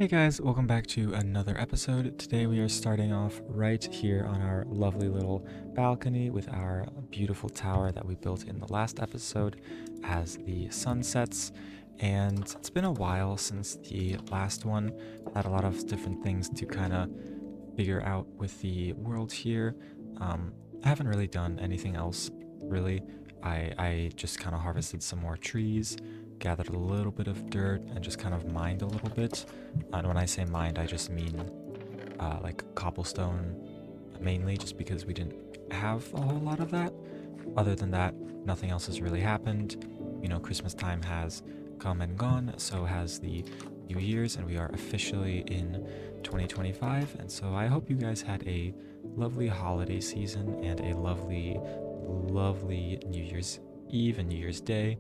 Hey guys, welcome back to another episode. Today we are starting off right here on our lovely little balcony with our beautiful tower that we built in the last episode as the sun sets. And it's been a while since the last one. Had a lot of different things to kind of figure out with the world here. I haven't really done anything else really. I just kind of harvested some more trees, gathered a little bit of dirt, and just kind of mined a little bit. And when I say mined, I just mean like cobblestone mainly, just because we didn't have a whole lot of that. Other than that, nothing else has really happened. You know, Christmas time has come and gone, so has the New Year's, and we are officially in 2025. And so I hope you guys had a lovely holiday season and a lovely, lovely New Year's Eve and New Year's Day.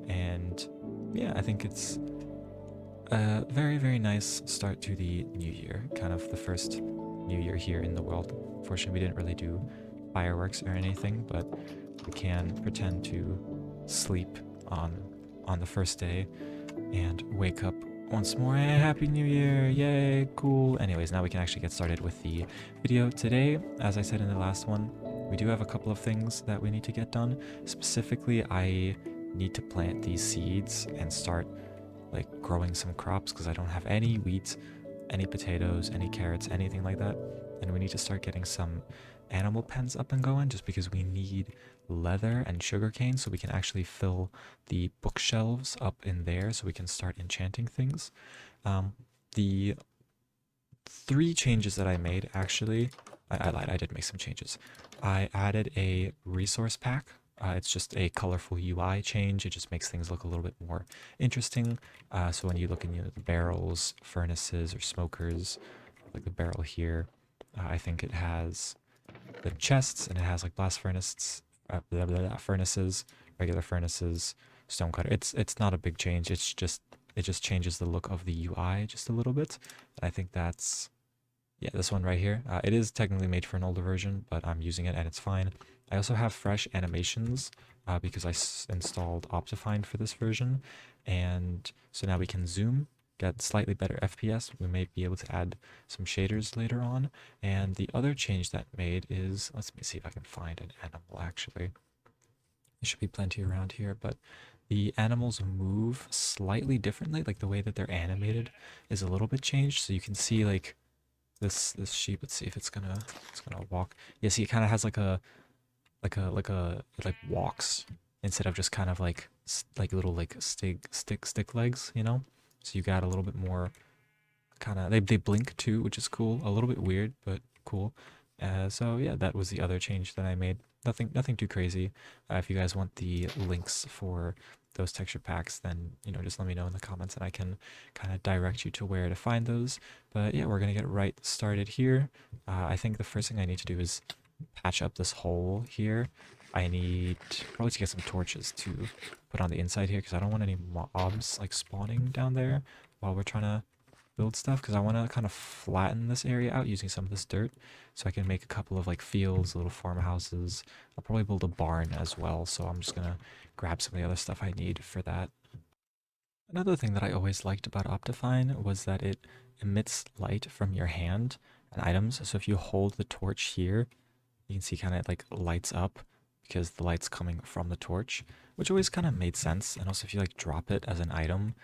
And yeah, I think it's a very, very nice start to the new year, kind of the first new year here in the world. Fortunately, we didn't really do fireworks or anything, but we can pretend to sleep on on the first day and wake up once more. Hey, Happy New Year! Yay, cool. Anyways, now we can actually get started with the video today. As I said in the last one, we do have a couple of things that we need to get done. Specifically, I need to plant these seeds and start like growing some crops because I don't have any wheat, any potatoes, any carrots, anything like that. And we need to start getting some animal pens up and going just because we need leather and sugarcane so we can actually fill the bookshelves up in there so we can start enchanting things. The three changes that I made actually, I lied, I did make some changes. I added a resource pack. It's just a colorful UI change. It just makes things look a little bit more interesting. So when you look in the barrels, furnaces, or smokers, like the barrel here, I think it has the chests and it has like blast furnaces, regular furnaces, stonecutter. It's not a big change. It just changes the look of the UI just a little bit. And I think that's yeah, this one right here. It is technically made for an older version, but I'm using it and it's fine. I also have fresh animations because installed Optifine for this version. And so now we can zoom, get slightly better FPS. We may be able to add some shaders later on. And the other change that made is, let me see if I can find an animal actually. There should be plenty around here, but the animals move slightly differently. Like the way that they're animated is a little bit changed. So you can see like this sheep. Let's see if it's gonna walk. Yeah, see, it kind of has it like walks instead of just kind of like like little like stick legs, you know. So you got a little bit more kind of they blink too, which is cool. A little bit weird, but cool. So yeah, that was the other change that I made. Nothing too crazy. If you guys want the links for those texture packs, then just let me know in the comments and I can kind of direct you to where to find those. But yeah, we're gonna get right started here. I think the first thing I need to do is patch up this hole here. I need probably to get some torches to put on the inside here because I don't want any mobs like spawning down there while we're trying to build stuff, because I want to kind of flatten this area out using some of this dirt so I can make a couple of like fields, little farmhouses. I'll probably build a barn as well, so I'm just gonna grab some of the other stuff I need for that. Another thing that I always liked about Optifine was that it emits light from your hand and items. So if you hold the torch here, you can see kind of like lights up because the light's coming from the torch, which always kind of made sense. And also if you like drop it as an item,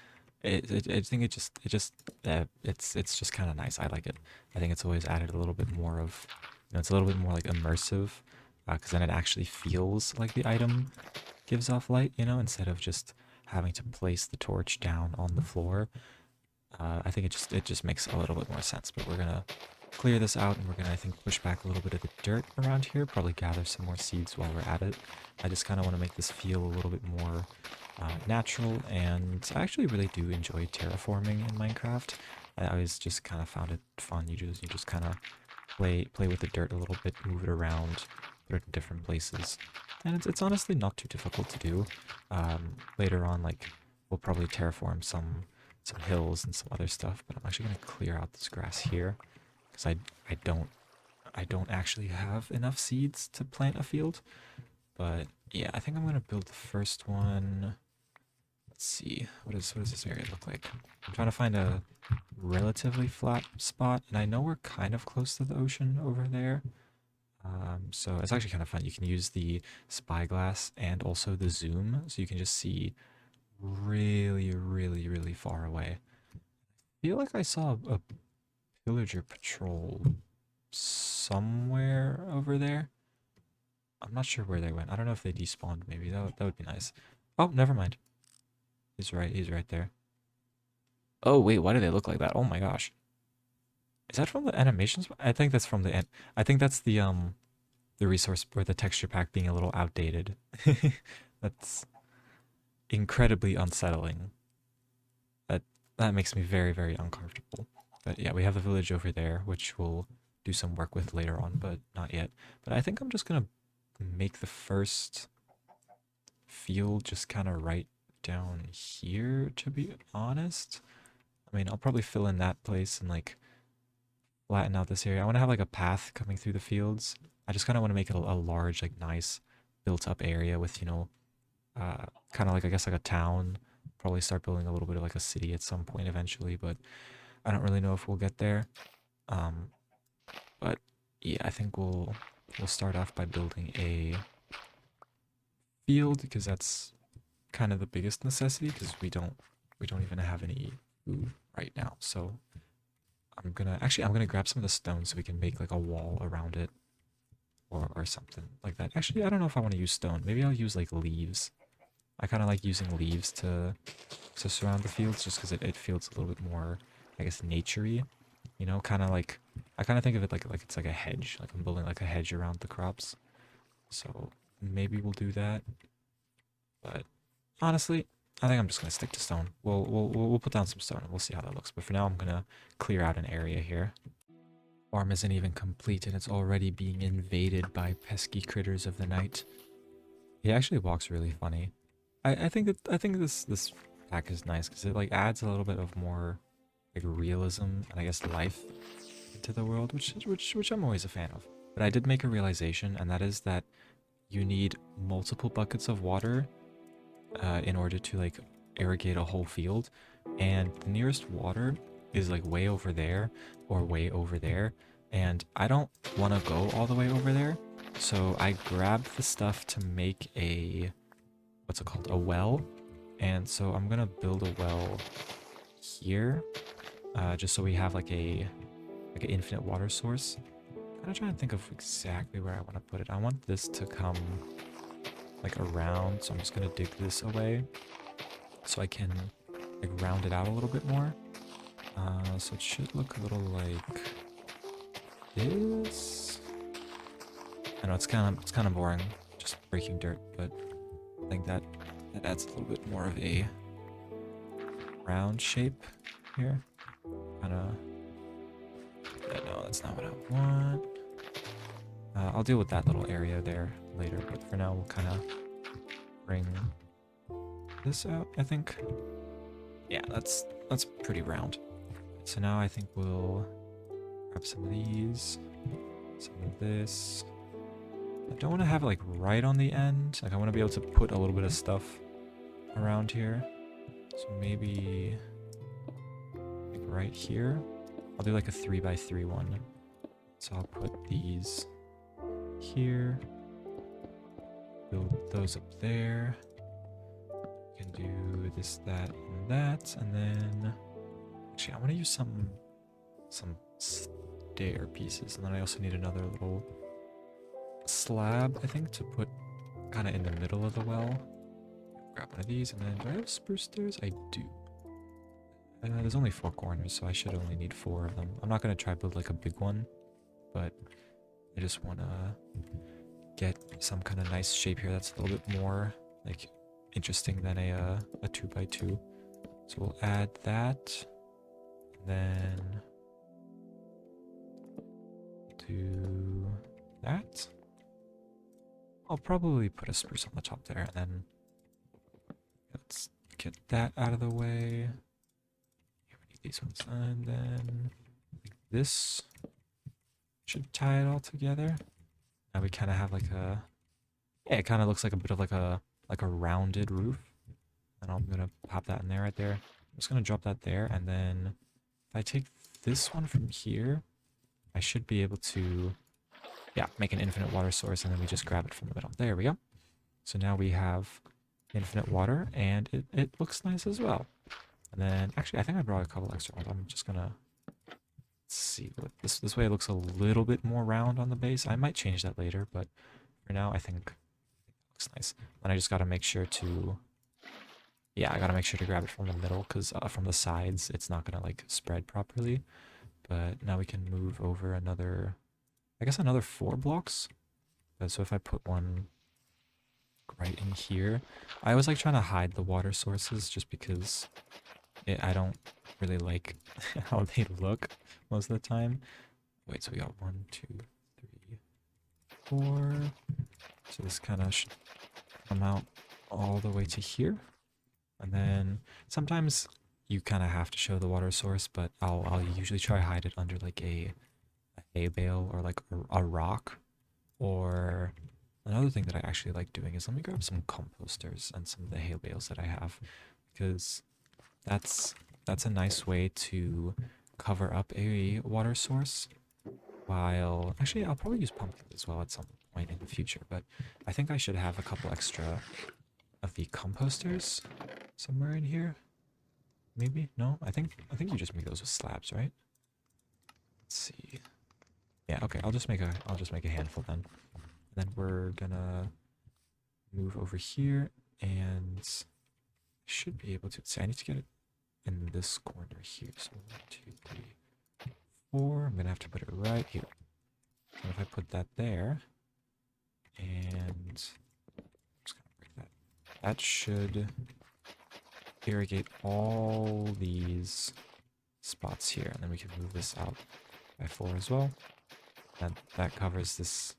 I think it's just kind of nice. I like it. I think it's always added a little bit more of, it's a little bit more like immersive, because then it actually feels like the item gives off light, instead of just having to place the torch down on the floor. I think it just makes a little bit more sense. But we're gonna clear this out and we're gonna, I think, push back a little bit of the dirt around here. Probably gather some more seeds while we're at it. I just kind of want to make this feel a little bit more natural, and I actually really do enjoy terraforming in Minecraft. I always just kind of found it fun. You just kind of play with the dirt a little bit, move it around, put it in different places, and it's honestly not too difficult to do. Later on, like we'll probably terraform some hills and some other stuff, but I'm actually gonna clear out this grass here because I don't I don't actually have enough seeds to plant a field. But yeah, I think I'm gonna build the first one. Let's see. What does this area look like? I'm trying to find a relatively flat spot, and I know we're kind of close to the ocean over there. So it's actually kind of fun. You can use the spyglass and also the zoom, so you can just see really, really, really far away. I feel like I saw a pillager patrol somewhere over there. I'm not sure where they went. I don't know if they despawned. Maybe that would be nice. Oh, never mind. He's right. He's right there. Oh wait, why do they look like that? Oh my gosh. Is that from the animations? I think that's from the I think that's the resource or the texture pack being a little outdated. That's incredibly unsettling. That that makes me very, very uncomfortable. But yeah, we have the village over there, which we'll do some work with later on, but not yet. But I think I'm just gonna make the first field just kind of right down here, to be honest. I mean, I'll probably fill in that place and like flatten out this area. I want to have like a path coming through the fields. I just kind of want to make it a large, like nice built up area with, kind of like, I guess, like a town. Probably start building a little bit of like a city at some point eventually, but I don't really know if we'll get there. Um, but yeah, I think we'll start off by building a field because that's kind of the biggest necessity because we don't even have any food right now. So I'm gonna grab some of the stones so we can make like a wall around it or something like that. Actually, I don't know if I want to use stone. Maybe I'll use like leaves. I kind of like using leaves to surround the fields just because it feels a little bit more, I guess, naturey. You know, kind of like I kind of think of it like it's like a hedge. Like I'm building like a hedge around the crops. So maybe we'll do that. But honestly, I think I'm just gonna stick to stone. We'll put down some stone and we'll see how that looks. But for now, I'm gonna clear out an area here. Farm isn't even complete and it's already being invaded by pesky critters of the night. He actually walks really funny. I think this pack is nice because it like adds a little bit of more like realism and I guess life into the world, which I'm always a fan of. But I did make a realization, and that is that you need multiple buckets of water in order to like irrigate a whole field, and the nearest water is like way over there or way over there, and I don't want to go all the way over there, so I grabbed the stuff to make a what's it called, a well, and so I'm gonna build a well here, just so we have like an infinite water source. I'm kind of trying to think of exactly where I want to put it. I want this to come like around, so I'm just gonna dig this away so I can like round it out a little bit more. So it should look a little like this. I know it's kind of boring, just breaking dirt, but I think that adds a little bit more of a round shape here. Kind of. Yeah, no, that's not what I want. I'll deal with that little area there later, but for now we'll kind of bring this out, I think. Yeah, that's pretty round. So now I think we'll grab some of these, some of this. I don't want to have it like right on the end. Like I want to be able to put a little bit of stuff around here. So maybe like right here. I'll do like a 3x3 one. So I'll put these here. Build those up there. We can do this, that, and that, and then actually I want to use some stair pieces, and then I also need another little slab, I think, to put kind of in the middle of the well. Grab one of these, and then do I have spruce stairs? I do. There's only 4 corners, so I should only need 4 of them. I'm not going to try build like a big one, but I just want to get some kind of nice shape here that's a little bit more like interesting than a 2x2. So we'll add that, and then do that. I'll probably put a spruce on the top there, and then let's get that out of the way. Here we need these ones, and then like this should tie it all together. Now we kind of have like a, yeah, it kind of looks like a bit of like a rounded roof. And I'm gonna pop that in there right there. I'm just gonna drop that there, and then if I take this one from here, I should be able to, yeah, make an infinite water source, and then we just grab it from the middle. There we go. So now we have infinite water, and it looks nice as well. And then, actually, I think I brought a couple extra ones. I'm just gonna see. This way it looks a little bit more round on the base. I might change that later, but for now, I think it looks nice. And I just gotta make sure to, yeah, I gotta make sure to grab it from the middle, because from the sides, it's not gonna, like, spread properly. But now we can move over another, I guess another 4 blocks. So if I put one right in here, I was like trying to hide the water sources just because I don't really like how they look most of the time. Wait, so we got 1, 2, 3, 4. So this kind of should come out all the way to here. And then sometimes you kind of have to show the water source, but I'll usually try to hide it under like a hay bale or like a rock. Or another thing that I actually like doing is, let me grab some composters and some of the hay bales that I have, because that's a nice way to cover up a water source. While actually, I'll probably use pumpkins as well at some point in the future, but I think I should have a couple extra of the composters somewhere in here. Maybe? No? I think you just make those with slabs, right? Let's see. Yeah, okay, I'll just make a handful then. And then we're gonna move over here, and I should be able to see. I need to get it in this corner here. So 1, 2, 3, 4. I'm gonna have to put it right here. And if I put that there, and just gonna break that, that should irrigate all these spots here, and then we can move this out by 4 as well. And that covers this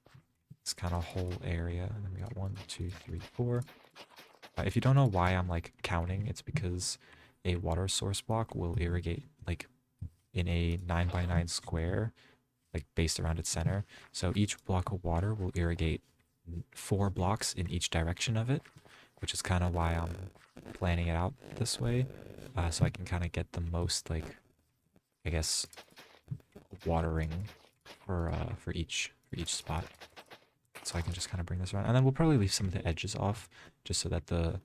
kind of whole area. And then we got 1, 2, 3, 4. If you don't know why I'm like counting, it's because a water source block will irrigate like in a 9x9 square, like based around its center. So each block of water will irrigate 4 blocks in each direction of it, which is kind of why I'm planning it out this way, so I can kind of get the most, like, I guess, watering for each spot. So I can just kind of bring this around, and then we'll probably leave some of the edges off, just so that the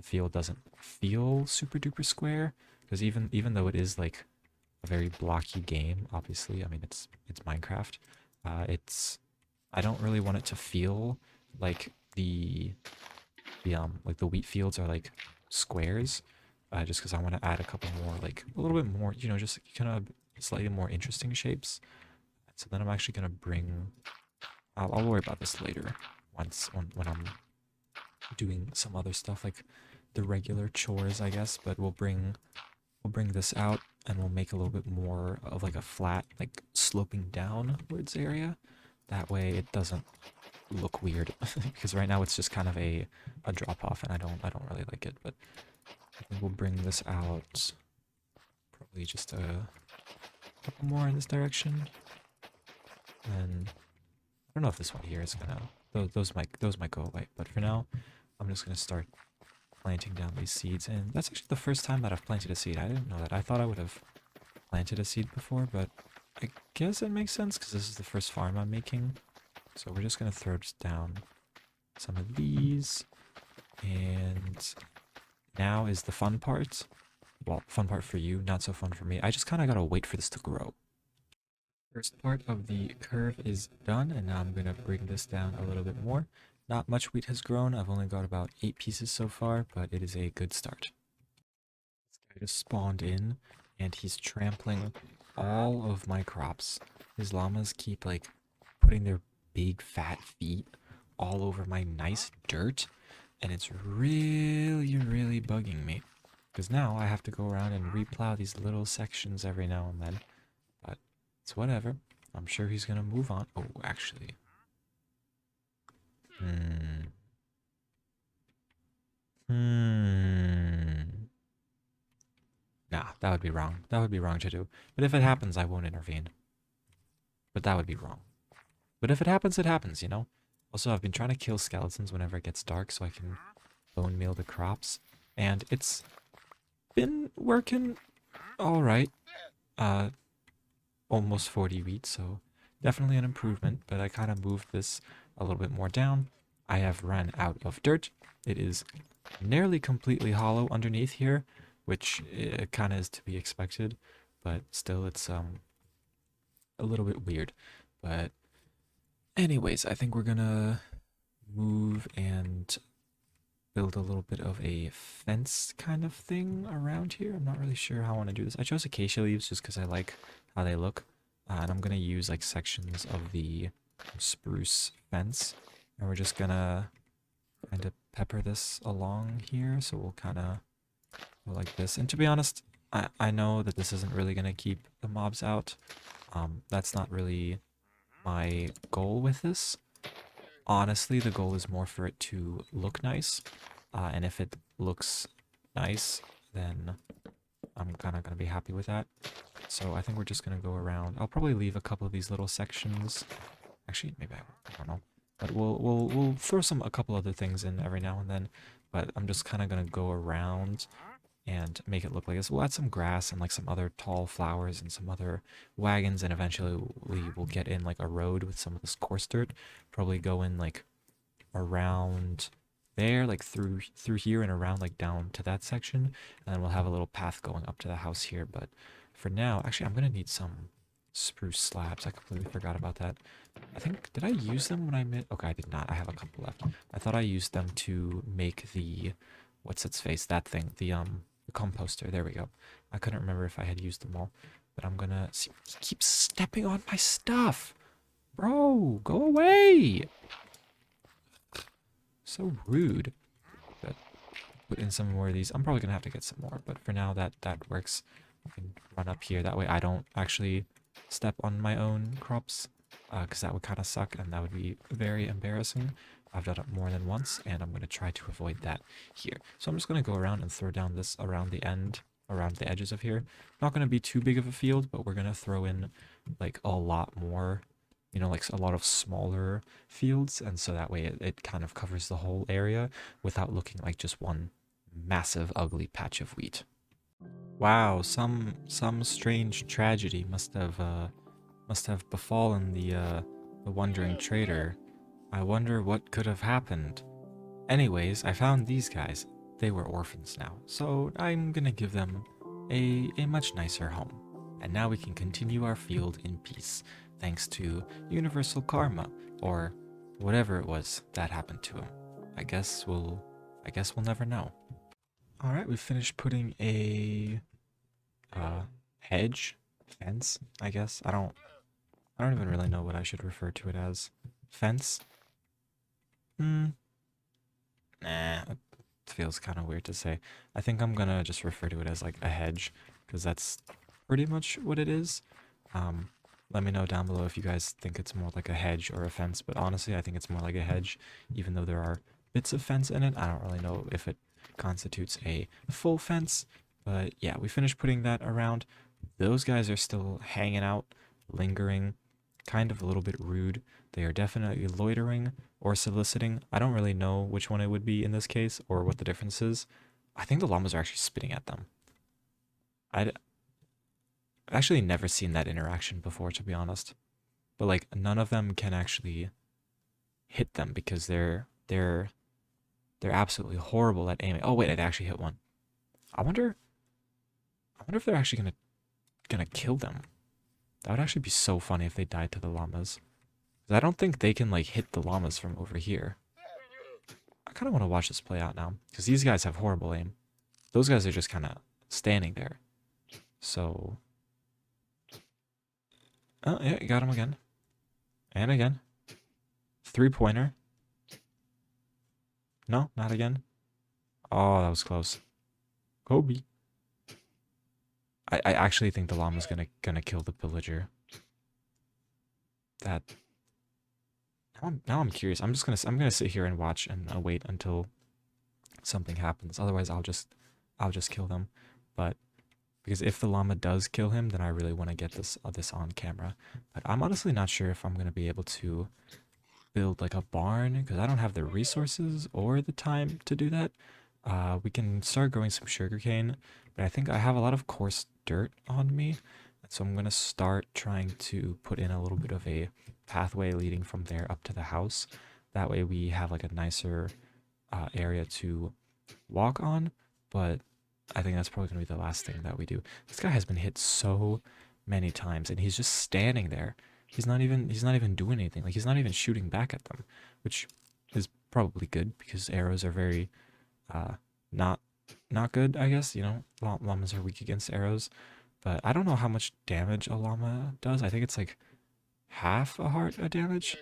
field doesn't feel super duper square. Because even though it is like a very blocky game, obviously, I mean it's Minecraft. I don't really want it to feel like the wheat fields are like squares, just because I want to add a couple more, like a little bit more, just kind of slightly more interesting shapes. So then I'm actually gonna bring. I'll worry about this later, when I'm doing some other stuff like the regular chores, I guess. But we'll bring this out, and we'll make a little bit more of like a flat, like sloping downwards area. That way it doesn't look weird, because right now it's just kind of a drop off, and I don't really like it. But I think we'll bring this out, probably just a couple more in this direction. And I don't know if this one here is gonna, those might go away, but for now I'm just gonna start planting down these seeds. And that's actually the first time that I've planted a seed. I didn't know that. I thought I would have planted a seed before, but I guess it makes sense because this is the first farm I'm making. So we're just gonna throw down some of these, and now is the fun part. Well, fun part for you, not so fun for me. I just kind of gotta wait for this to grow. First part of the curve is done, and now I'm gonna bring this down a little bit more. Not much wheat has grown. I've only got about 8 pieces so far, but it is a good start. This guy just spawned in, and he's trampling all of my crops. His llamas keep like putting their big fat feet all over my nice dirt, and it's really bugging me, because now I have to go around and replow these little sections every now and then. But it's whatever. I'm sure he's gonna move on. Oh, actually. Nah, that would be wrong. That would be wrong to do. But if it happens, I won't intervene. But that would be wrong. But if it happens, it happens, you know? Also, I've been trying to kill skeletons whenever it gets dark so I can bone meal the crops. and it's been working all right. Uh, almost 40 wheat, so definitely an improvement, but I kind of moved this a little bit more down. I have run out of dirt. It is nearly completely hollow underneath here, which kind of is to be expected, but still it's a little bit weird. But anyways, I think we're gonna move and build a little bit of a fence kind of thing around here. I'm not really sure how I want to do this. I chose acacia leaves just because I like how they look. And I'm going to use like sections of the spruce fence. And we're just going to kind of pepper this along here. So we'll kind of go like this. And to be honest, I know that this isn't really going to keep the mobs out. That's not really my goal with this. Honestly, the goal is more for it to look nice. And if it looks nice, then I'm kind of going to be happy with that. So I think we're just going to go around. I'll probably leave a couple of these little sections. Actually, maybe I don't know. But we'll throw a couple other things in every now and then. But I'm just kind of going to go around and make it look like this. We'll add some grass and like some other tall flowers and some other wagons, and eventually we will get in like a road with some of this coarse dirt. Probably go in like around there, like through here and around like down to that section, and then we'll have a little path going up to the house here. But for now, actually, I'm gonna need some spruce slabs. I completely forgot about that. I think, did I use them when I made? Okay, I did not. I have a couple left. I thought I used them to make the, what's its face? That thing, the composter. There we go. I couldn't remember if I had used them all, but I'm gonna see. He keeps stepping on my stuff, bro. Go away. So rude. But put in some more of these. I'm probably gonna have to get some more, but for now that works. I can run up here. That way I don't actually step on my own crops, because that would kind of suck and that would be very embarrassing. I've done it more than once, and I'm going to try to avoid that here. So I'm just going to go around and throw down this around the edges of here. Not going to be too big of a field, but we're going to throw in like a lot more, like a lot of smaller fields, and so that way it kind of covers the whole area without looking like just one massive ugly patch of wheat. Wow, some strange tragedy must have befallen the wandering trader. I wonder what could have happened. Anyways, I found these guys. They were orphans now, so I'm gonna give them a much nicer home. And now we can continue our field in peace, thanks to universal karma, or whatever it was that happened to him. I guess we'll never know. All right, we finished putting a hedge, fence, I guess. I don't even really know what I should refer to it as. Fence? Nah, it feels kind of weird to say. I think I'm gonna just refer to it as like a hedge, because that's pretty much what it is. Let me know down below if you guys think it's more like a hedge or a fence, but honestly, I think it's more like a hedge, even though there are bits of fence in it. I don't really know if it constitutes a full fence, but yeah, we finished putting that around. Those guys are still hanging out, lingering, kind of a little bit rude. They are definitely loitering or soliciting. I don't really know which one it would be in this case or what the difference is. I think the llamas are actually spitting at them. I've actually never seen that interaction before, to be honest. But like none of them can actually hit them because they're absolutely horrible at aiming. Oh wait, I actually hit one. I wonder if they're actually gonna kill them. That would actually be so funny if they died to the llamas. 'Cause I don't think they can like hit the llamas from over here. I kind of want to watch this play out now, because these guys have horrible aim. Those guys are just kind of standing there. So, oh yeah, you got him again, and again. 3-pointer. No, not again. Oh, that was close. Kobe. I actually think the llama's gonna kill the villager. That. Now I'm curious. I'm gonna sit here and watch and wait until something happens. Otherwise, I'll just kill them. But because if the llama does kill him, then I really want to get this on camera. But I'm honestly not sure if I'm gonna be able to build like a barn, because I don't have the resources or the time to do that. We can start growing some sugarcane, but I think I have a lot of coarse dirt on me. So I'm gonna start trying to put in a little bit of a pathway leading from there up to the house. That way we have like a nicer area to walk on, but I think that's probably gonna be the last thing that we do. This guy has been hit so many times, and he's just standing there. He's not even doing anything. Like he's not even shooting back at them, which is probably good because arrows are very uh not not good, I guess. Llamas are weak against arrows, but I don't know how much damage a llama does. I think it's like half a heart of damage.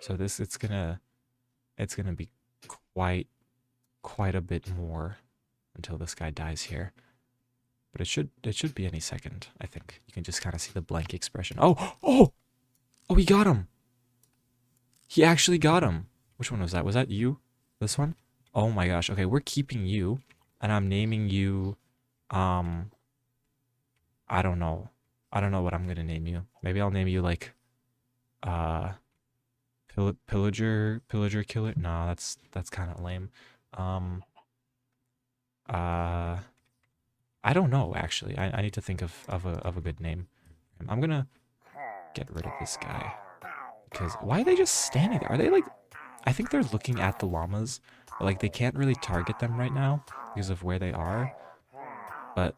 So this it's gonna be quite quite a bit more until this guy dies here. But it should be any second, I think. You can just kind of see the blank expression. Oh, he got him. He actually got him. Which one was that? Was that you? This one? Oh my gosh. Okay, we're keeping you, and I'm naming you. Um, I don't know. I don't know what I'm gonna name you. Maybe I'll name you like, uh, pillager killer. No, that's kind of lame. Um, uh, I don't know actually. I need to think of a good name. I'm gonna get rid of this guy because why are they just standing there? Are they like? I think they're looking at the llamas, but like they can't really target them right now because of where they are. But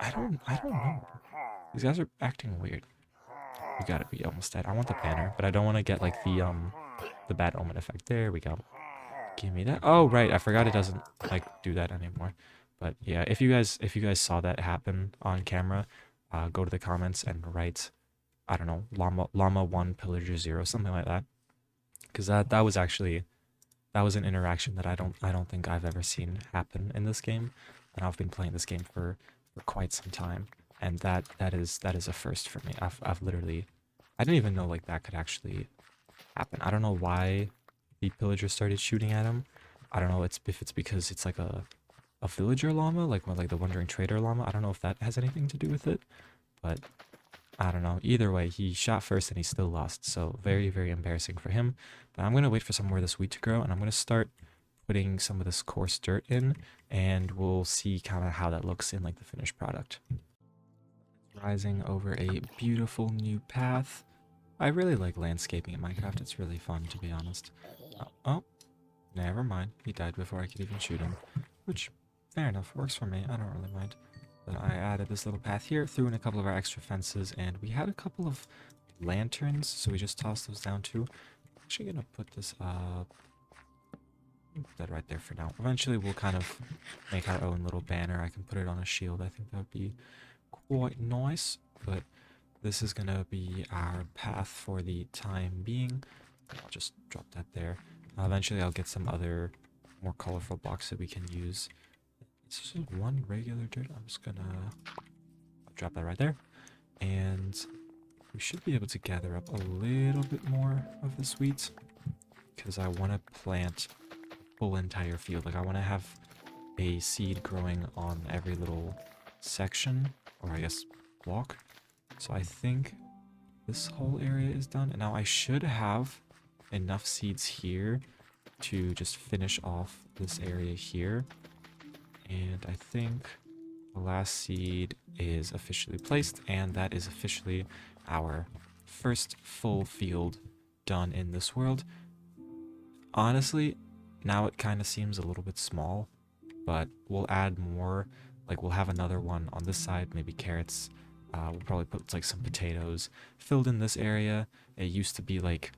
I don't know. These guys are acting weird. We gotta be almost dead. I want the banner, but I don't want to get like the bad omen effect. There we go. Give me that. Oh right, I forgot it doesn't like do that anymore. But yeah, if you guys saw that happen on camera, go to the comments and write, I don't know, llama 1 pillager 0, something like that, because that was an interaction that I don't think I've ever seen happen in this game, and I've been playing this game for quite some time, and that is a first for me. I've literally, I didn't even know like that could actually happen. I don't know why the pillager started shooting at him. I don't know if it's because it's like a villager llama, like the wandering trader llama. I don't know if that has anything to do with it, but I don't know. Either way, he shot first and he still lost. So very, very embarrassing for him. But I'm going to wait for some more of this wheat to grow, and I'm going to start putting some of this coarse dirt in, and we'll see kind of how that looks in like the finished product. Rising over a beautiful new path. I really like landscaping in Minecraft. It's really fun, to be honest. Oh, never mind. He died before I could even shoot him, which, fair enough, works for me. I don't really mind. But I added this little path here, threw in a couple of our extra fences, and we had a couple of lanterns, so we just tossed those down too. I'm actually gonna put this up. Put that right there for now. Eventually, we'll kind of make our own little banner. I can put it on a shield. I think that would be quite nice. But this is gonna be our path for the time being. I'll just drop that there. Eventually, I'll get some other more colorful blocks that we can use. It's just one regular dirt. I'm just gonna drop that right there. And we should be able to gather up a little bit more of this wheat because I want to plant a full entire field. Like I want to have a seed growing on every little section, or I guess block. So I think this whole area is done. And now I should have enough seeds here to just finish off this area here. And I think the last seed is officially placed, and that is officially our first full field done in this world. Honestly, now it kind of seems a little bit small, but we'll add more. Like we'll have another one on this side, maybe carrots. We'll probably put like some potatoes filled in this area. It used to be like,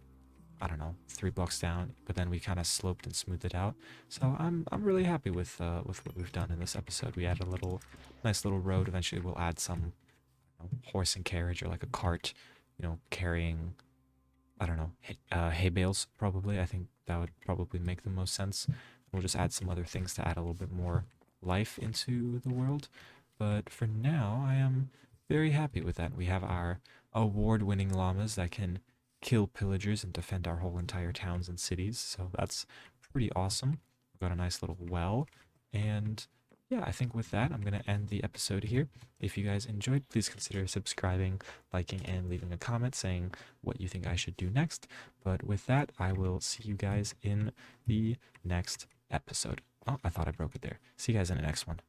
I don't know, 3 blocks down, but then we kind of sloped and smoothed it out. So I'm really happy with what we've done in this episode. We added a nice little road. Eventually, we'll add some, horse and carriage or like a cart, carrying, I don't know, hay bales probably. I think that would probably make the most sense. We'll just add some other things to add a little bit more life into the world. But for now, I am very happy with that. We have our award-winning llamas that can kill pillagers and defend our whole entire towns and cities. So that's pretty awesome. We've got a nice little well. And yeah, I think with that, I'm going to end the episode here. If you guys enjoyed, please consider subscribing, liking, and leaving a comment saying what you think I should do next. But with that, I will see you guys in the next episode. Oh, I thought I broke it there. See you guys in the next one.